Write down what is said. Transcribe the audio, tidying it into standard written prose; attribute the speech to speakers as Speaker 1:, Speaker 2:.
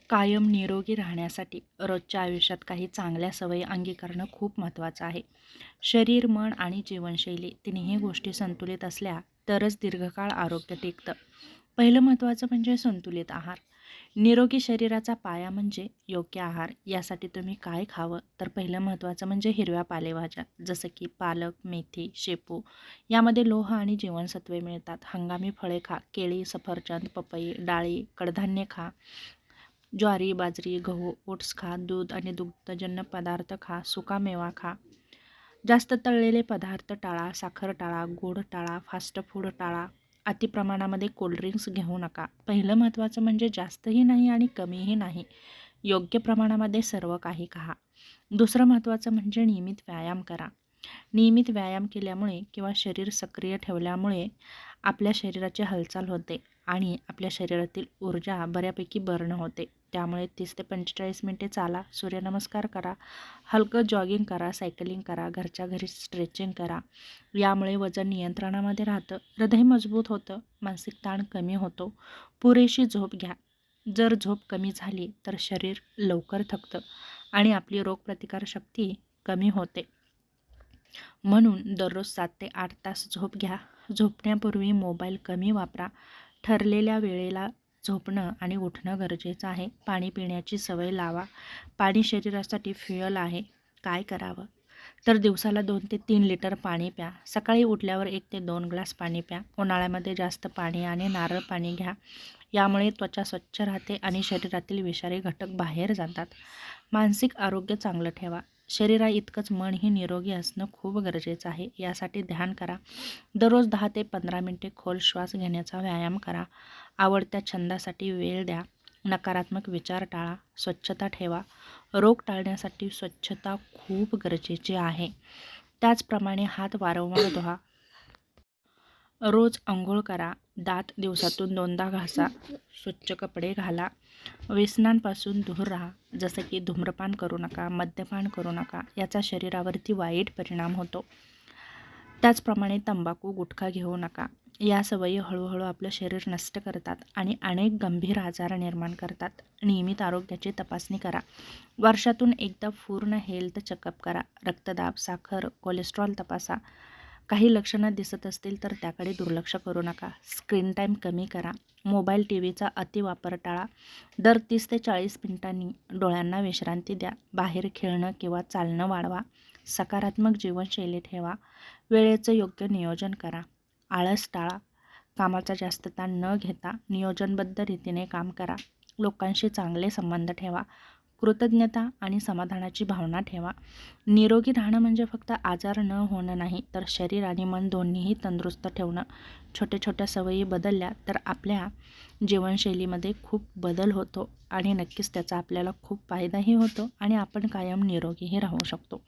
Speaker 1: कायम निरोगी राहण्यासाठी रोजच्या आयुष्यात काही चांगल्या सवयी अंगीकारणं खूप महत्त्वाचं आहे. शरीर, मन आणि जीवनशैली तिन्ही गोष्टी संतुलित असल्या तरच दीर्घकाळ आरोग्य टिकतं. पहिलं महत्त्वाचं म्हणजे संतुलित आहार. निरोगी शरीराचा पाया म्हणजे योग्य आहार. यासाठी तुम्ही काय खावं? तर पहिलं महत्त्वाचं म्हणजे हिरव्या पालेभाज्या, जसं की पालक, मेथी, शेपू. यामध्ये लोह आणि जीवनसत्वे मिळतात. हंगामी फळे खा, केळी, सफरचंद, पपई, डाळी, कडधान्य खा. ज्वारी, बाजरी, गहू, ओट्स खा. दूध आणि दुग्धजन्य पदार्थ खा. सुकामेवा खा. जास्त तळलेले पदार्थ टाळा. साखर टाळा. गोड टाळा. फास्ट फूड टाळा. अतिप्रमाणामध्ये कोल्ड्रिंक्स घेऊ नका. पहिलं महत्त्वाचं म्हणजे जास्तही नाही आणि कमीही नाही. योग्य प्रमाणामध्ये सर्व काही खा. दुसरं महत्त्वाचं म्हणजे नियमित व्यायाम करा. नियमित व्यायाम केल्यामुळे किंवा शरीर सक्रिय ठेवल्यामुळे आपल्या शरीराची हालचाल होते आणि आपल्या शरीरातील ऊर्जा बऱ्यापैकी बर्न होते. त्यामुळे 30 ते 45 मिनिटे चाला, सूर्यनमस्कार करा, हलकं जॉगिंग करा, सायकलिंग करा, घरच्या घरी स्ट्रेचिंग करा. यामुळे वजन नियंत्रणामध्ये राहतं, हृदय मजबूत होतं, मानसिक ताण कमी होतो. पुरेशी झोप घ्या. जर झोप कमी झाली तर शरीर लवकर थकतं आणि आपली रोगप्रतिकारशक्ती कमी होते. म्हणून दररोज 7 ते 8 तास झोप घ्या. झोपण्यापूर्वी मोबाईल कमी वापरा. ठरलेल्या वेळेला झोपणं आणि उठणं गरजेचं आहे. पाणी पिण्याची सवय लावा. पाणी शरीरासाठी फ्युएल आहे. काय करावं? तर दिवसाला 2 ते 3 लिटर पाणी प्या. सकाळी उठल्यावर 1 ते 2 ग्लास पाणी प्या. उन्हाळ्यामध्ये जास्त पाणी आणि नारळ पाणी घ्या. यामुळे त्वचा स्वच्छ राहते आणि शरीरातील विषारी घटक बाहेर जातात. मानसिक आरोग्य चांगलं ठेवा. शरीराइतकंच मनही निरोगी असणं खूप गरजेचं आहे. यासाठी ध्यान करा. दररोज 10 ते 15 मिनिटे खोल श्वास घेण्याचा व्यायाम करा. आवडत्या छंदासाठी वेळ द्या. नकारात्मक विचार टाळा. स्वच्छता ठेवा. रोग टाळण्यासाठी स्वच्छता खूप गरजेची आहे. त्याचप्रमाणे हात वारंवार धुवा. रोज अंघोळ करा. दात दिवसातून 2दा घासा. स्वच्छ कपडे घाला. व्यसनांपासून दूर राहा. जसं की धूम्रपान करू नका, मद्यपान करू नका. याचा शरीरावरती वाईट परिणाम होतो. त्याचप्रमाणे तंबाखू, गुटखा घेऊ नका. या सवयी हळूहळू आपलं शरीर नष्ट करतात आणि अनेक गंभीर आजार निर्माण करतात. नियमित आरोग्याची तपासणी करा. वर्षातून एकदा पूर्ण हेल्थ चेकअप करा. रक्तदाब, साखर, कोलेस्ट्रॉल तपासा. काही लक्षणं दिसत असतील तर त्याकडे दुर्लक्ष करू नका. स्क्रीन टाईम कमी करा. मोबाईल, टीव्हीचा अतिवापर टाळा. दर 30 ते 40 मिनिटांनी डोळ्यांना विश्रांती द्या. बाहेर खेळणं किंवा चालणं वाढवा. सकारात्मक जीवनशैली ठेवा. वेळेचं योग्य नियोजन करा. आळस टाळा. कामाचा जास्त ताण न घेता नियोजनबद्ध रीतीने काम करा. लोकांशी चांगले संबंध ठेवा. कृतज्ञता आणि समाधानाची भावना ठेवा. निरोगी राहणं म्हणजे फक्त आजार न होणं नाही, तर शरीर आणि मन दोन्हीही तंदुरुस्त ठेवणं. छोट्या छोट्या सवयी बदलल्या तर आपल्या जीवनशैलीमध्ये खूप बदल होतो आणि नक्कीच त्याचा आपल्याला खूप फायदाही होतो आणि आपण कायम निरोगीही राहू शकतो.